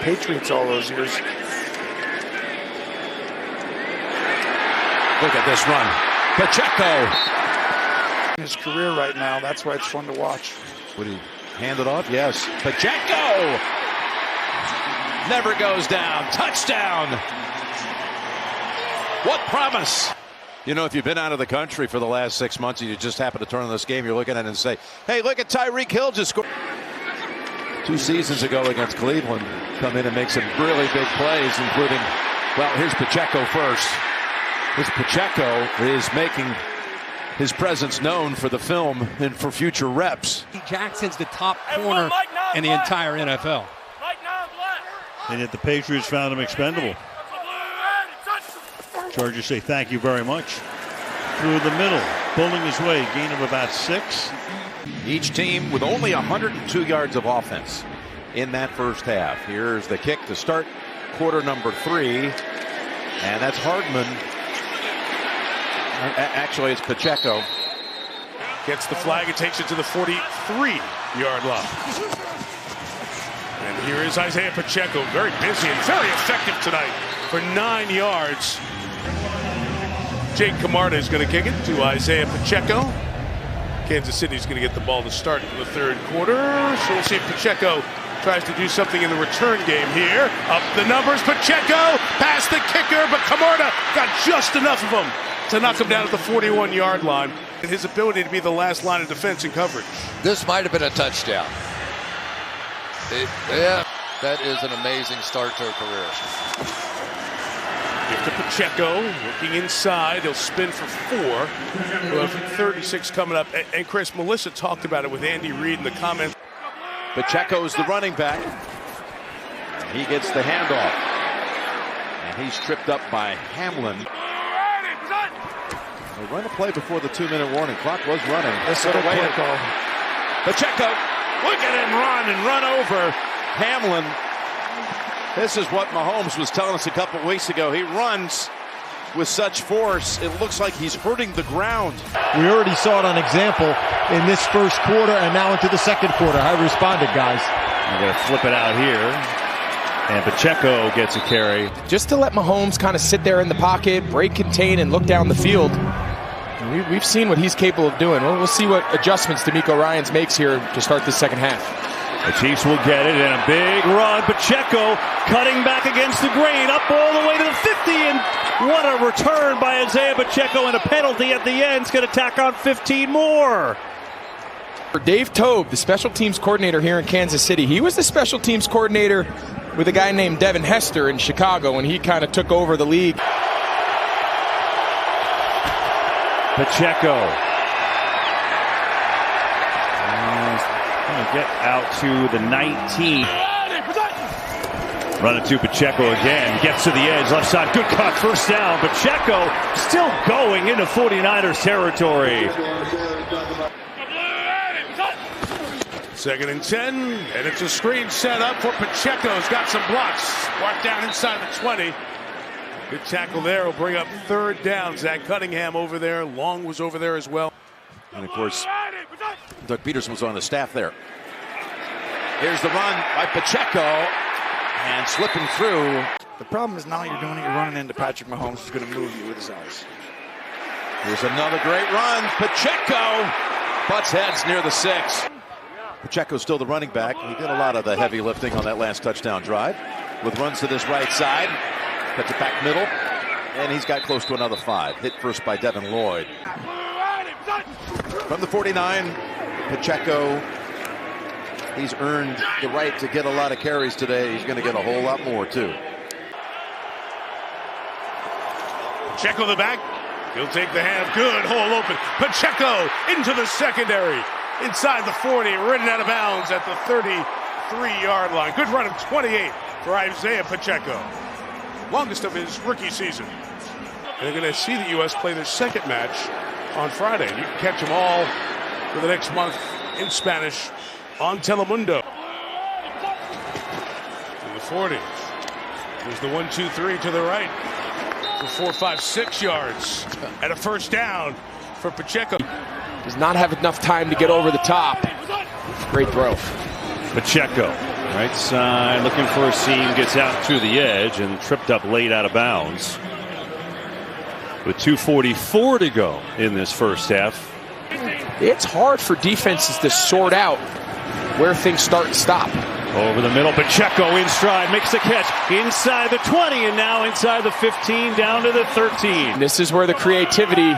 Patriots all those years. Look at this run. Pacheco. His career right now, that's why it's fun to watch. Would he hand it off? Yes. Pacheco never goes down. Touchdown. What promise. You know, if you've been out of the country for the last 6 months and you just happen to turn on this game, you're looking at it and say, hey, look at Tyreek Hill just scored 2 seasons ago against Cleveland. Come in and make some really big plays, including, well, here's Pacheco first. This Pacheco is making his presence known for the film and for future reps. Jackson's the top corner in the entire NFL. And yet the Patriots found him expendable. Chargers say thank you very much. Through the middle, pulling his way, gain of about 6. Each team with only 102 yards of offense in that first half. Here's the kick to start quarter number 3. And that's Hardman. Actually, it's Pacheco. Gets the flag and takes it to the 43-yard line. And here is Isiah Pacheco, very busy and very effective tonight for 9 yards. Jake Camarda is going to kick it to Isiah Pacheco. Kansas City is going to get the ball to start in the third quarter. So we'll see if Pacheco tries to do something in the return game here. Up the numbers, Pacheco past the kicker, but Camarda got just enough of him to knock him down at the 41-yard line. And his ability to be the last line of defense and coverage. This might have been a touchdown. Yeah, that is an amazing start to a career. Give to Pacheco, looking inside. He'll spin for 4. We'll have 36 coming up. And Chris, Melissa talked about it with Andy Reid in the comments. Pacheco's the running back. He gets the handoff. And he's tripped up by Hamlin. They run a play before the 2-minute warning. Clock was running. That's a good play call. Pacheco, look at him run over Hamlin. This is what Mahomes was telling us a couple weeks ago. He runs with such force, it looks like he's hurting the ground. We already saw it on example in this first quarter and now into the second quarter. How responded, guys? I'm going to flip it out here. And Pacheco gets a carry. Just to let Mahomes kind of sit there in the pocket, break, contain, and look down the field. We've seen what he's capable of doing. We'll see what adjustments DeMeco Ryans makes here to start the second half. The Chiefs will get it, and a big run. Pacheco cutting back against the grain, up all the way to the 50, and what a return by Isiah Pacheco, and a penalty at the end. It's going to tack on 15 more. For Dave Tobe, the special teams coordinator here in Kansas City, he was the special teams coordinator with a guy named Devin Hester in Chicago when he kind of took over the league. Pacheco. Going to get out to the 19. Running to Pacheco again. Gets to the edge. Left side. Good cut. First down. Pacheco still going into 49ers territory. 2nd and 10. And it's a screen set up for Pacheco's got some blocks. Walk down inside the 20. Good tackle there. Will bring up 3rd down. Zach Cunningham over there. Long was over there as well. And of course, Doug Peterson was on the staff there. Here's the run by Pacheco. And slipping through. The problem is now you're doing it, you're running into Patrick Mahomes, who's going to move you with his eyes. Here's another great run. Pacheco butts heads near the 6. Pacheco's still the running back. He did a lot of the heavy lifting on that last touchdown drive. With runs to this right side. Cuts it back middle. And he's got close to another 5. Hit first by Devin Lloyd. From the 49, Pacheco, he's earned the right to get a lot of carries today. He's going to get a whole lot more, too. Pacheco the back. He'll take the half. Good. Hole open. Pacheco into the secondary. Inside the 40. Ridden out of bounds at the 33-yard line. Good run of 28 for Isiah Pacheco. Longest of his rookie season. And they're going to see the U.S. play their second match on Friday. You can catch them all for the next month in Spanish on Telemundo. To the 40. There's the 1-2-3 to the right for 4, 5, 6 yards. And a first down for Pacheco. Does not have enough time to get over the top. Great throw. Pacheco Right side, looking for a seam, gets out to the edge and tripped up late out of bounds. With 2:44 to go in this first half. It's hard for defenses to sort out where things start and stop. Over the middle, Pacheco in stride, makes the catch inside the 20 and now inside the 15, down to the 13. This is where the creativity.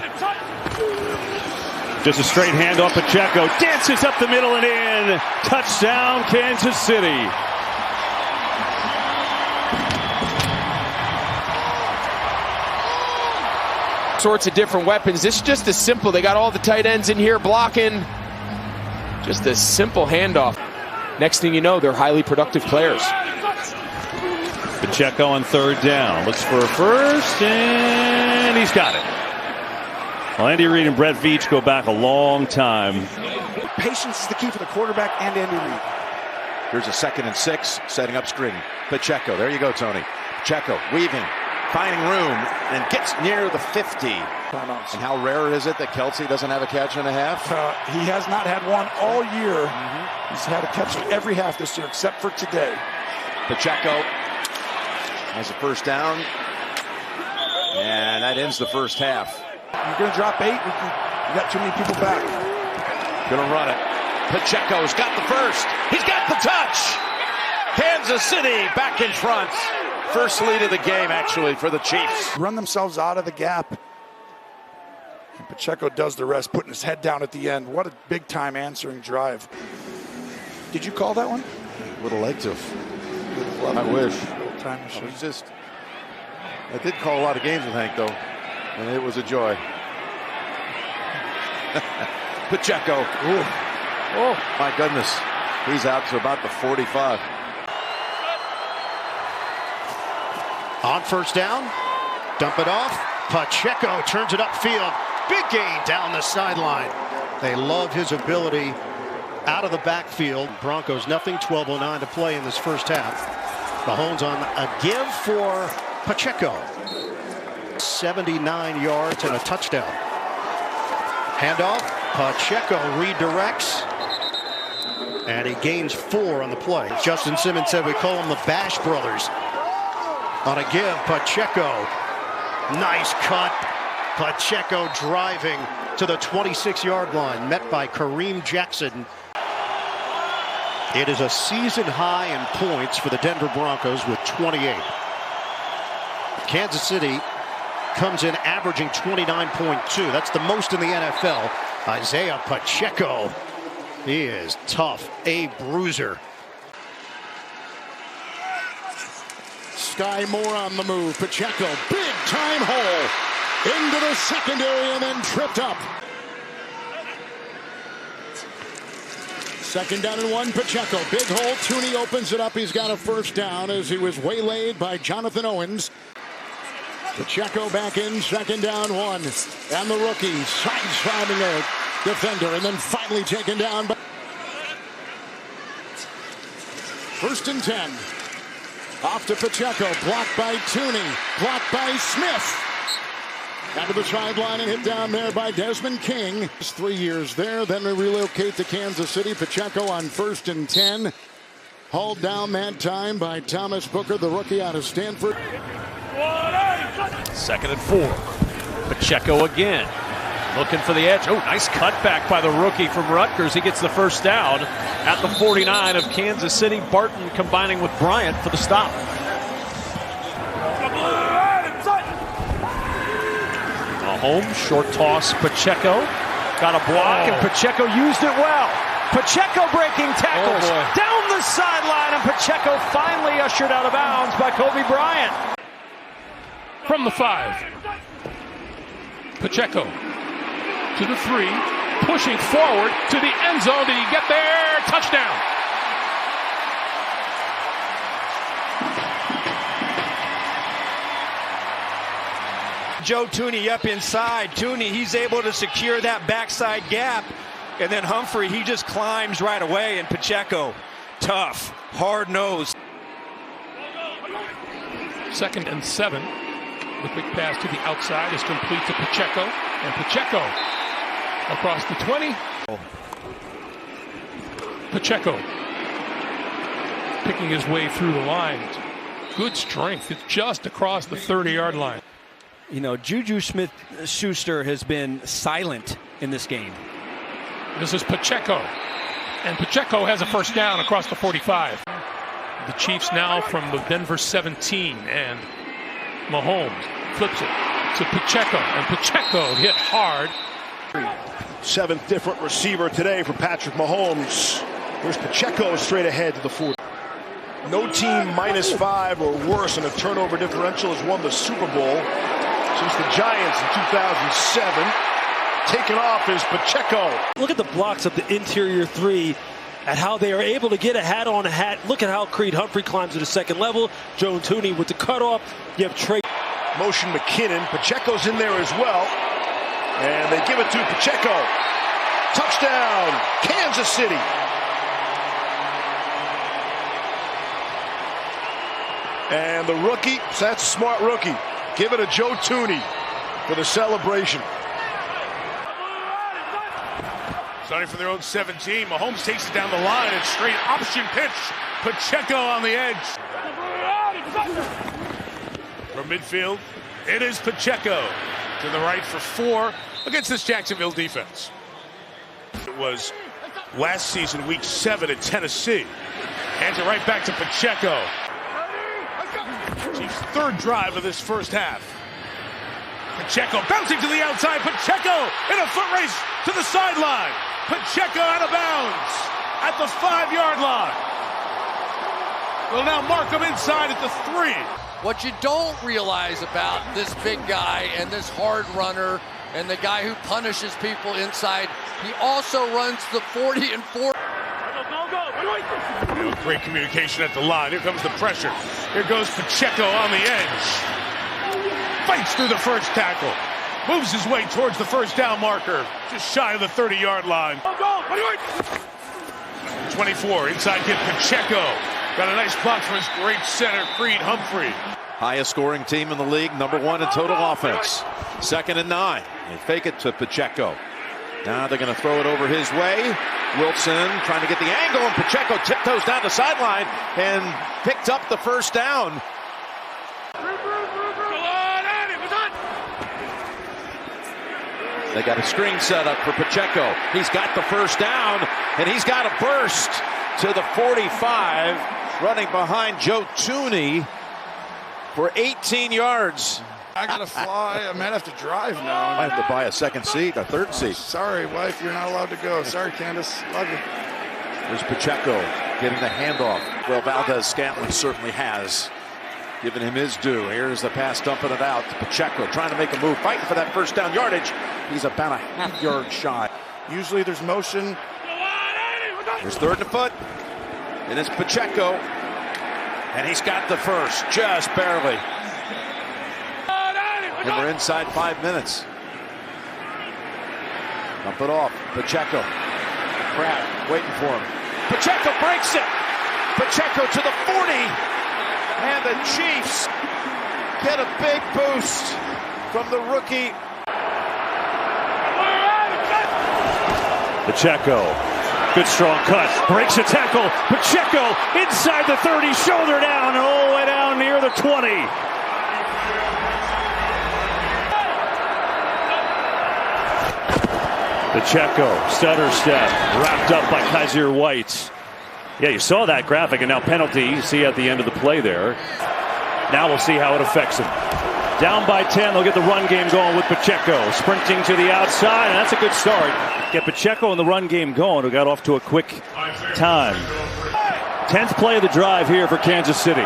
Just a straight handoff, Pacheco dances up the middle and in. Touchdown, Kansas City. Sorts of different weapons. This is just as simple. They got all the tight ends in here blocking. Just a simple handoff. Next thing you know, they're highly productive players. Pacheco on third down. Looks for a first, and he's got it. Well, Andy Reid and Brett Veach go back a long time. Patience is the key for the quarterback and Andy Reid. Here's a 2nd and 6, setting up screen. Pacheco, there you go, Tony. Pacheco weaving, finding room, and gets near the 50. And how rare is it that Kelsey doesn't have a catch and a half? He has not had one all year. He's had a catch in every half this year except for today. Pacheco has a first down, and that ends the first half. You're going to drop 8. You got too many people back. Gonna run it. Pacheco's got the first. He's got the touch. Kansas City back in front. First lead of the game, actually, for the Chiefs. Run themselves out of the gap. And Pacheco does the rest, putting his head down at the end. What a big-time answering drive. Did you call that one? Would have liked to. I wish. I did call a lot of games with Hank, though, and it was a joy. Pacheco. Ooh. Oh, my goodness. He's out to about the 45. On first down, dump it off. Pacheco turns it upfield. Big gain down the sideline. They love his ability out of the backfield. Broncos nothing, 12:09 to play in this first half. Mahomes on a give for Pacheco. 79 yards and a touchdown. Handoff. Pacheco redirects. And he gains 4 on the play. Justin Simmons said we call them the Bash Brothers. On a give, Pacheco. Nice cut. Pacheco driving to the 26-yard line, met by Kareem Jackson. It is a season high in points for the Denver Broncos with 28. Kansas City comes in averaging 29.2. That's the most in the NFL. Isiah Pacheco. He is tough. A bruiser. Sky Moore on the move. Pacheco, big time hole into the secondary and then tripped up. 2nd down and 1. Pacheco, big hole. Tooney opens it up. He's got a first down as he was waylaid by Jonathan Owens. Pacheco back in, 2nd down 1. And the rookie sideswiping a defender and then finally taken down. 1st and 10. Off to Pacheco, blocked by Tooney, blocked by Smith. Out to the sideline and hit down there by Desmond King. 3 years there, then we relocate to Kansas City. Pacheco on 1st and 10. Hauled down that time by Thomas Booker, the rookie out of Stanford. 2nd and 4. Pacheco again. Looking for the edge. Oh, nice cutback by the rookie from Rutgers. He gets the first down at the 49 of Kansas City. Barton combining with Bryant for the stop. Mahomes, short toss. Pacheco got a block, and Pacheco used it well. Pacheco breaking tackles down the sideline, and Pacheco finally ushered out of bounds by Kobe Bryant. From the 5. Pacheco to the 3, pushing forward to the end zone. Did he get there? Touchdown. Joe Tooney up inside. Tooney, he's able to secure that backside gap. And then Humphrey, he just climbs right away. And Pacheco, tough, hard-nosed. 2nd and 7. The quick pass to the outside is complete to Pacheco. And Pacheco across the 20. Pacheco picking his way through the line. Good strength. It's just across the 30-yard line. You know, Juju Smith-Schuster has been silent in this game. This is Pacheco. And Pacheco has a first down across the 45. The Chiefs now from the Denver 17. And Mahomes flips it to Pacheco. And Pacheco hit hard. Seventh different receiver today for Patrick Mahomes. Here's Pacheco straight ahead to the 40. No team -5 or worse in a turnover differential has won the Super Bowl since the Giants in 2007. Taken off is Pacheco. Look at the blocks of the interior three and how they are able to get a hat on a hat. Look at how Creed Humphrey climbs to the second level. Joe Tooney with the cutoff. You have Trey. Motion McKinnon. Pacheco's in there as well. And they give it to Pacheco. Touchdown, Kansas City. And the rookie, that's a smart rookie. Give it to Joe Tooney for the celebration. Starting from their own 17, Mahomes takes it down the line and straight option pitch. Pacheco on the edge. From midfield, it is Pacheco to the right for 4 against this Jacksonville defense. It was last season, week 7 at Tennessee. Hands it right back to Pacheco. Chiefs' 3rd drive of this first half. Pacheco bouncing to the outside. Pacheco in a foot race to the sideline. Pacheco out of bounds at the 5-yard line. Will now mark him inside at the 3. What you don't realize about this big guy and this hard runner and the guy who punishes people inside, he also runs the 40 and 4. Great communication at the line. Here comes the pressure. Here goes Pacheco on the edge. Fights through the first tackle. Moves his way towards the first down marker. Just shy of the 30-yard line. 24, inside kid Pacheco. Got a nice block from his great center, Creed Humphrey. Highest scoring team in the league, #1 in total offense. 2nd and 9. They fake it to Pacheco. Now they're going to throw it over his way. Wilson trying to get the angle, and Pacheco tiptoes down the sideline and picked up the first down. They got a screen set up for Pacheco. He's got the first down, and he's got a burst to the 45, running behind Joe Tooney for 18 yards. I gotta fly. I might have to drive now. I have to buy a second seat, a third seat. Sorry, wife, you're not allowed to go. Sorry, Candace. Love you. There's Pacheco getting the handoff. Well, Valdez-Scantling certainly has given him his due. Here's the pass, dumping it out to Pacheco, trying to make a move, fighting for that first down yardage. He's about a half-yard shy. Usually there's motion. There's 3rd and foot. And it's Pacheco. And he's got the first, just barely. And we're inside 5 minutes. Dump it off. Pacheco. Pratt waiting for him. Pacheco breaks it. Pacheco to the 40. And the Chiefs get a big boost from the rookie. Pacheco. Good strong cut. Breaks a tackle. Pacheco inside the 30. Shoulder down and all the way down near the 20. Pacheco, stutter step, wrapped up by Kaiser White. Yeah, you saw that graphic, and now penalty, you see at the end of the play there. Now we'll see how it affects him. Down by 10, they'll get the run game going with Pacheco. Sprinting to the outside, and that's a good start. Get Pacheco in the run game going, who got off to a quick time. 10th play of the drive here for Kansas City.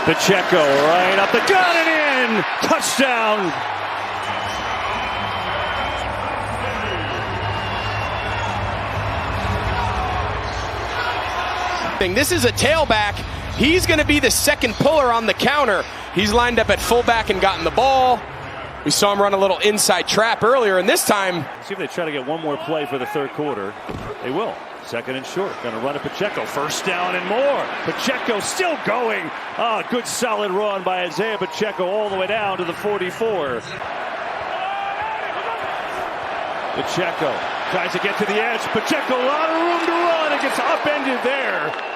Pacheco right up the gun and in! Touchdown! This is a tailback. He's going to be the second puller on the counter. He's lined up at fullback and gotten the ball. We saw him run a little inside trap earlier, and this time... See if they try to get one more play for the 3rd quarter. They will. 2nd and short. Going to run it Pacheco. First down and more. Pacheco still going. Good solid run by Isiah Pacheco all the way down to the 44. Pacheco tries to get to the edge. Pacheco, a lot of room to run. run and gets upended there.